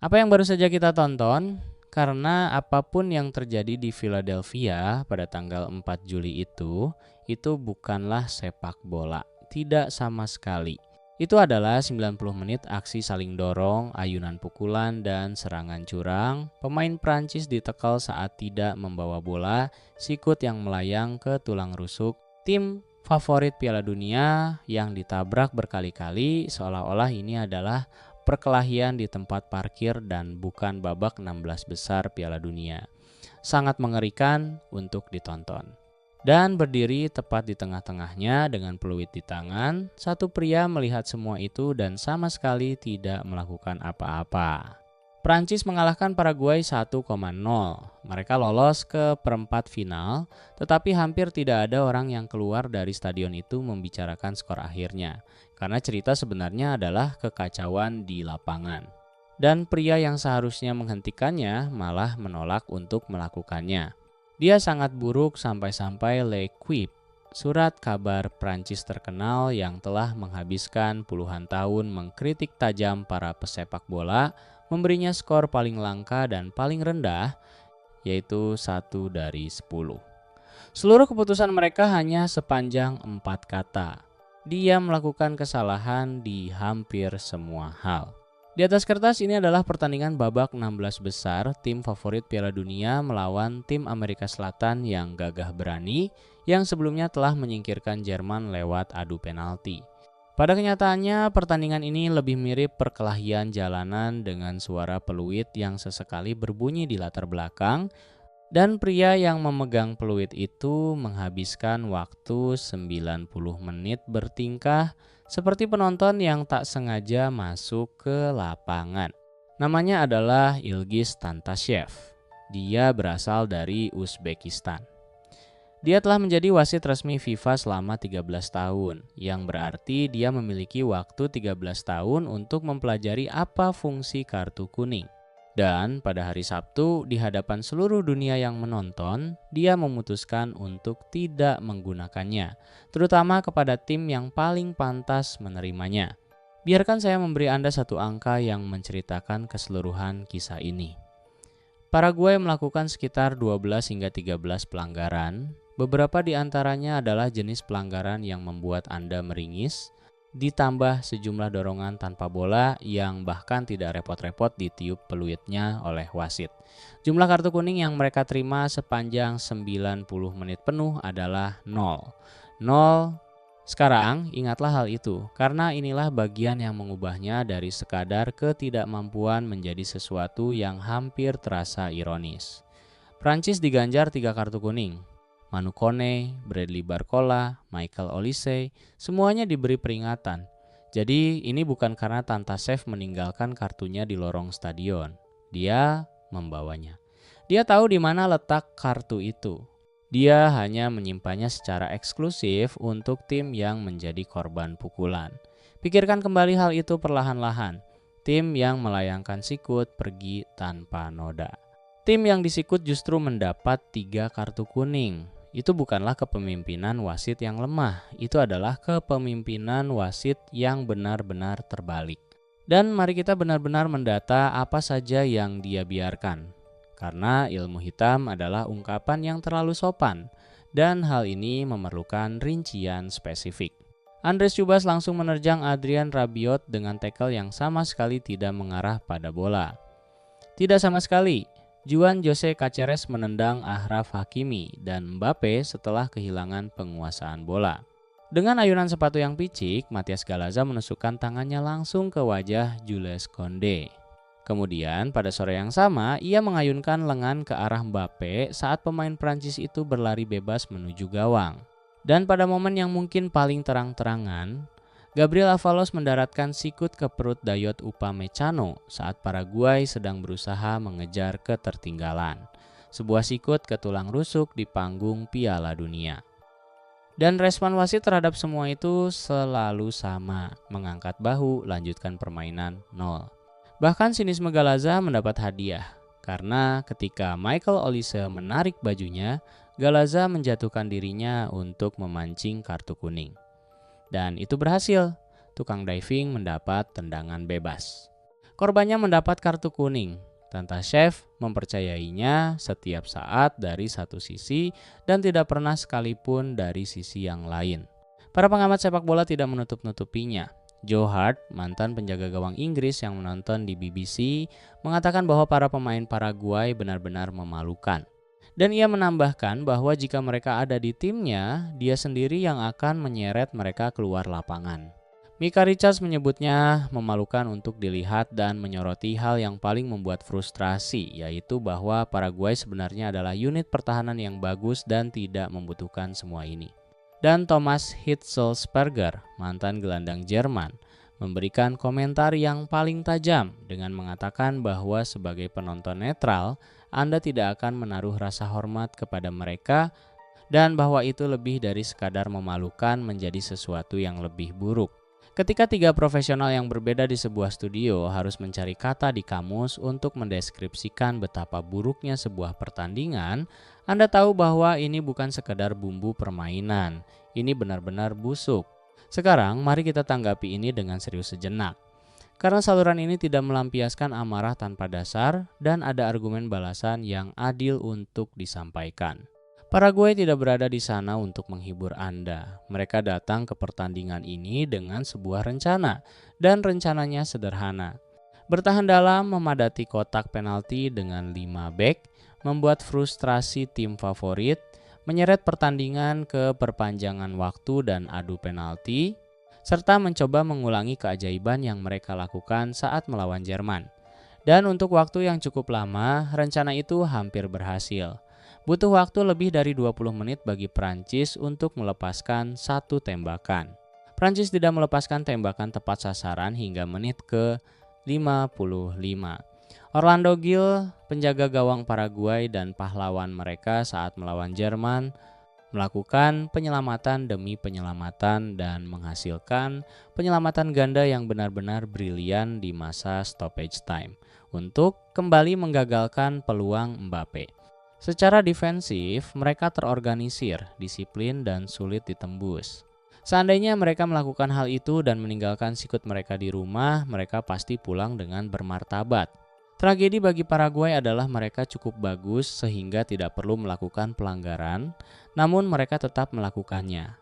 Apa yang baru saja kita tonton? Karena apapun yang terjadi di Philadelphia pada tanggal 4 Juli itu bukanlah sepak bola. Tidak sama sekali. Itu adalah 90 menit aksi saling dorong, ayunan pukulan, dan serangan curang. Pemain Prancis ditekel saat tidak membawa bola, sikut yang melayang ke tulang rusuk. Tim favorit Piala Dunia yang ditabrak berkali-kali seolah-olah ini adalah perkelahian di tempat parkir dan bukan babak 16 besar Piala Dunia. Sangat mengerikan untuk ditonton. Dan berdiri tepat di tengah-tengahnya dengan peluit di tangan, satu pria melihat semua itu dan sama sekali tidak melakukan apa-apa. Prancis mengalahkan Paraguay 1,0. Mereka lolos ke perempat final, tetapi hampir tidak ada orang yang keluar dari stadion itu membicarakan skor akhirnya, karena cerita sebenarnya adalah kekacauan di lapangan. Dan pria yang seharusnya menghentikannya malah menolak untuk melakukannya. Dia sangat buruk sampai-sampai L'Equipe, surat kabar Prancis terkenal yang telah menghabiskan puluhan tahun mengkritik tajam para pesepak bola, memberinya skor paling langka dan paling rendah, yaitu 1 dari 10. Seluruh keputusan mereka hanya sepanjang 4 kata. Dia melakukan kesalahan di hampir semua hal. Di atas kertas ini adalah pertandingan babak 16 besar tim favorit Piala Dunia melawan tim Amerika Selatan yang gagah berani yang sebelumnya telah menyingkirkan Jerman lewat adu penalti. Pada kenyataannya, pertandingan ini lebih mirip perkelahian jalanan dengan suara peluit yang sesekali berbunyi di latar belakang, dan pria yang memegang peluit itu menghabiskan waktu 90 menit bertingkah seperti penonton yang tak sengaja masuk ke lapangan. Namanya adalah Ilgiz Tantashev. Dia berasal dari Uzbekistan. Dia telah menjadi wasit resmi FIFA selama 13 tahun, yang berarti dia memiliki waktu 13 tahun untuk mempelajari apa fungsi kartu kuning. Dan pada hari Sabtu, di hadapan seluruh dunia yang menonton, dia memutuskan untuk tidak menggunakannya, terutama kepada tim yang paling pantas menerimanya. Biarkan saya memberi Anda satu angka yang menceritakan keseluruhan kisah ini. Paraguay melakukan sekitar 12 hingga 13 pelanggaran. Beberapa di antaranya adalah jenis pelanggaran yang membuat Anda meringis, ditambah sejumlah dorongan tanpa bola yang bahkan tidak repot-repot ditiup peluitnya oleh wasit. Jumlah kartu kuning yang mereka terima sepanjang 90 menit penuh adalah 0. 0. Sekarang ingatlah hal itu, karena inilah bagian yang mengubahnya dari sekadar ketidakmampuan menjadi sesuatu yang hampir terasa ironis. Prancis diganjar 3 kartu kuning. Manu Kone, Bradley Barcola, Michael Olise, semuanya diberi peringatan. Jadi ini bukan karena Tantashev meninggalkan kartunya di lorong stadion. Dia membawanya. Dia tahu di mana letak kartu itu. Dia hanya menyimpannya secara eksklusif untuk tim yang menjadi korban pukulan. Pikirkan kembali hal itu perlahan-lahan. Tim yang melayangkan sikut pergi tanpa noda. Tim yang disikut justru mendapat 3 kartu kuning. Itu bukanlah kepemimpinan wasit yang lemah, itu adalah kepemimpinan wasit yang benar-benar terbalik. Dan mari kita benar-benar mendata apa saja yang dia biarkan. Karena ilmu hitam adalah ungkapan yang terlalu sopan, dan hal ini memerlukan rincian spesifik. Andres Cubas langsung menerjang Adrien Rabiot dengan tackle yang sama sekali tidak mengarah pada bola. Tidak sama sekali. Juan Jose Caceres menendang Achraf Hakimi dan Mbappe setelah kehilangan penguasaan bola. Dengan ayunan sepatu yang picik, Matias Galaza menusukkan tangannya langsung ke wajah Jules Koundé. Kemudian pada sore yang sama, ia mengayunkan lengan ke arah Mbappe saat pemain Prancis itu berlari bebas menuju gawang. Dan pada momen yang mungkin paling terang-terangan, Gabriel Avalos mendaratkan sikut ke perut Dayot Upamecano saat Paraguay sedang berusaha mengejar ketertinggalan. Sebuah sikut ke tulang rusuk di panggung Piala Dunia. Dan respon wasit terhadap semua itu selalu sama, mengangkat bahu, lanjutkan permainan 0. Bahkan sinisme Galaza mendapat hadiah, karena ketika Michael Olise menarik bajunya, Galaza menjatuhkan dirinya untuk memancing kartu kuning. Dan itu berhasil, tukang diving mendapat tendangan bebas. Korbannya mendapat kartu kuning. Tantashev mempercayainya setiap saat dari satu sisi dan tidak pernah sekalipun dari sisi yang lain. Para pengamat sepak bola tidak menutup-nutupinya. Joe Hart, mantan penjaga gawang Inggris yang menonton di BBC, mengatakan bahwa para pemain Paraguay benar-benar memalukan. Dan ia menambahkan bahwa jika mereka ada di timnya, dia sendiri yang akan menyeret mereka keluar lapangan. Mika Richards menyebutnya memalukan untuk dilihat dan menyoroti hal yang paling membuat frustrasi, yaitu bahwa Paraguay sebenarnya adalah unit pertahanan yang bagus dan tidak membutuhkan semua ini. Dan Thomas Hitzelsperger, mantan gelandang Jerman, memberikan komentar yang paling tajam dengan mengatakan bahwa sebagai penonton netral, Anda tidak akan menaruh rasa hormat kepada mereka dan bahwa itu lebih dari sekadar memalukan menjadi sesuatu yang lebih buruk. Ketika tiga profesional yang berbeda di sebuah studio harus mencari kata di kamus untuk mendeskripsikan betapa buruknya sebuah pertandingan, Anda tahu bahwa ini bukan sekedar bumbu permainan, ini benar-benar busuk. Sekarang mari kita tanggapi ini dengan serius sejenak. Karena saluran ini tidak melampiaskan amarah tanpa dasar dan ada argumen balasan yang adil untuk disampaikan. Paraguay tidak berada di sana untuk menghibur Anda. Mereka datang ke pertandingan ini dengan sebuah rencana, dan rencananya sederhana. Bertahan dalam memadati kotak penalti dengan 5 bek, membuat frustrasi tim favorit, menyeret pertandingan ke perpanjangan waktu dan adu penalti, serta mencoba mengulangi keajaiban yang mereka lakukan saat melawan Jerman. Dan untuk waktu yang cukup lama, rencana itu hampir berhasil. Butuh waktu lebih dari 20 menit bagi Prancis untuk melepaskan satu tembakan. Prancis tidak melepaskan tembakan tepat sasaran hingga menit ke-55. Orlando Gil, penjaga gawang Paraguay dan pahlawan mereka saat melawan Jerman, melakukan penyelamatan demi penyelamatan dan menghasilkan penyelamatan ganda yang benar-benar brilian di masa stoppage time untuk kembali menggagalkan peluang Mbappe. Secara defensif, mereka terorganisir, disiplin, dan sulit ditembus. Seandainya mereka melakukan hal itu dan meninggalkan sikut mereka di rumah, mereka pasti pulang dengan bermartabat. Tragedi bagi Paraguay adalah mereka cukup bagus sehingga tidak perlu melakukan pelanggaran, namun mereka tetap melakukannya.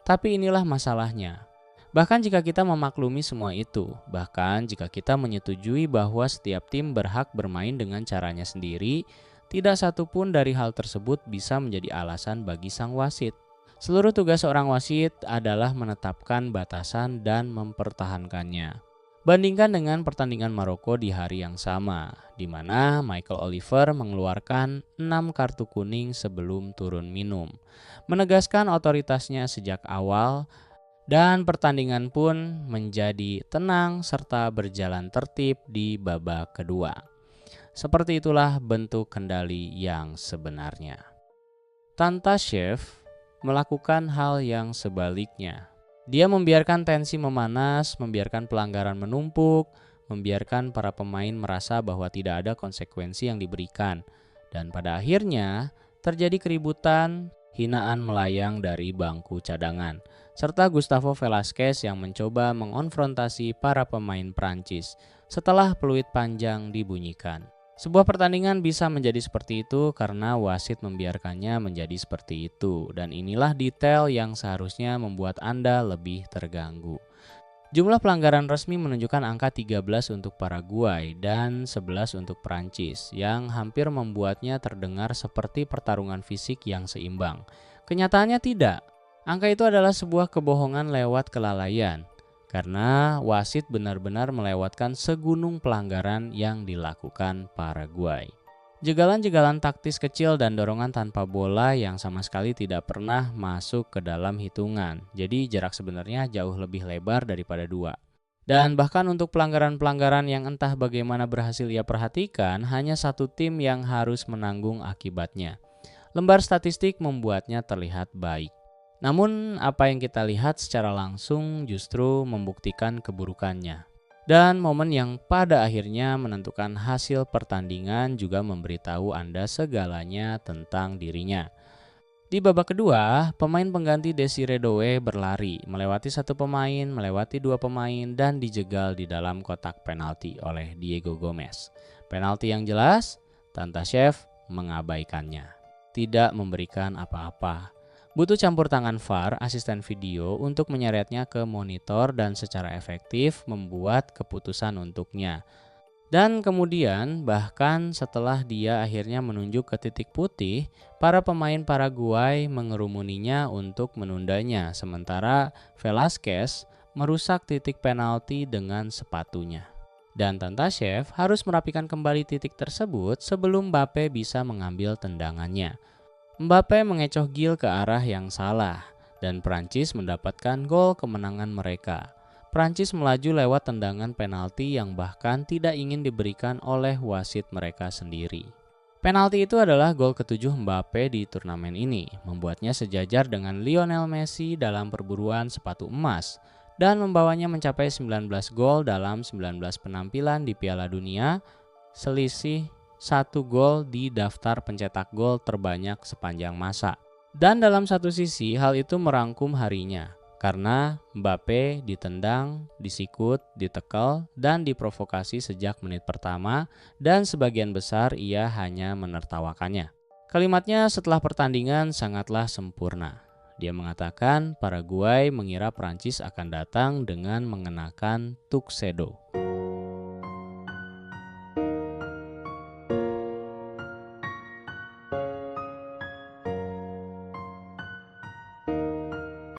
Tapi inilah masalahnya. Bahkan jika kita memaklumi semua itu, bahkan jika kita menyetujui bahwa setiap tim berhak bermain dengan caranya sendiri, tidak satu pun dari hal tersebut bisa menjadi alasan bagi sang wasit. Seluruh tugas seorang wasit adalah menetapkan batasan dan mempertahankannya. Bandingkan dengan pertandingan Maroko di hari yang sama, di mana Michael Oliver mengeluarkan 6 kartu kuning sebelum turun minum, menegaskan otoritasnya sejak awal, dan pertandingan pun menjadi tenang serta berjalan tertib di babak kedua. Seperti itulah bentuk kendali yang sebenarnya. Tantashev melakukan hal yang sebaliknya. Dia membiarkan tensi memanas, membiarkan pelanggaran menumpuk, membiarkan para pemain merasa bahwa tidak ada konsekuensi yang diberikan. Dan pada akhirnya terjadi keributan, hinaan melayang dari bangku cadangan, serta Gustavo Velasquez yang mencoba mengonfrontasi para pemain Prancis setelah peluit panjang dibunyikan. Sebuah pertandingan bisa menjadi seperti itu karena wasit membiarkannya menjadi seperti itu, dan inilah detail yang seharusnya membuat Anda lebih terganggu. Jumlah pelanggaran resmi menunjukkan angka 13 untuk Paraguay dan 11 untuk Prancis, yang hampir membuatnya terdengar seperti pertarungan fisik yang seimbang. Kenyataannya tidak. Angka itu adalah sebuah kebohongan lewat kelalaian. Karena wasit benar-benar melewatkan segunung pelanggaran yang dilakukan Paraguay. Jegalan-jegalan taktis kecil dan dorongan tanpa bola yang sama sekali tidak pernah masuk ke dalam hitungan. Jadi jarak sebenarnya jauh lebih lebar daripada 2. Dan bahkan untuk pelanggaran-pelanggaran yang entah bagaimana berhasil ia perhatikan, hanya satu tim yang harus menanggung akibatnya. Lembar statistik membuatnya terlihat baik. Namun apa yang kita lihat secara langsung justru membuktikan keburukannya. Dan momen yang pada akhirnya menentukan hasil pertandingan juga memberitahu Anda segalanya tentang dirinya. Di babak kedua, pemain pengganti Desire Doué berlari, melewati satu pemain, melewati dua pemain, dan dijegal di dalam kotak penalti oleh Diego Gomez. Penalti yang jelas, Tantashev mengabaikannya, tidak memberikan apa-apa. Butuh campur tangan VAR, asisten video, untuk menyeretnya ke monitor dan secara efektif membuat keputusan untuknya. Dan kemudian bahkan setelah dia akhirnya menunjuk ke titik putih, para pemain Paraguay mengerumuninya untuk menundanya, sementara Velasquez merusak titik penalti dengan sepatunya. Dan Tantashev harus merapikan kembali titik tersebut sebelum Mbappe bisa mengambil tendangannya. Mbappe mengecoh Gil ke arah yang salah, dan Prancis mendapatkan gol kemenangan mereka. Prancis melaju lewat tendangan penalti yang bahkan tidak ingin diberikan oleh wasit mereka sendiri. Penalti itu adalah gol ketujuh Mbappe di turnamen ini, membuatnya sejajar dengan Lionel Messi dalam perburuan sepatu emas dan membawanya mencapai 19 gol dalam 19 penampilan di Piala Dunia, selisih 1 gol di daftar pencetak gol terbanyak sepanjang masa. Dan dalam satu sisi hal itu merangkum harinya, karena Mbappe ditendang, disikut, ditekel, dan diprovokasi sejak menit pertama, dan sebagian besar ia hanya menertawakannya. Kalimatnya setelah pertandingan sangatlah sempurna. Dia mengatakan Paraguay mengira Prancis akan datang dengan mengenakan tuxedo.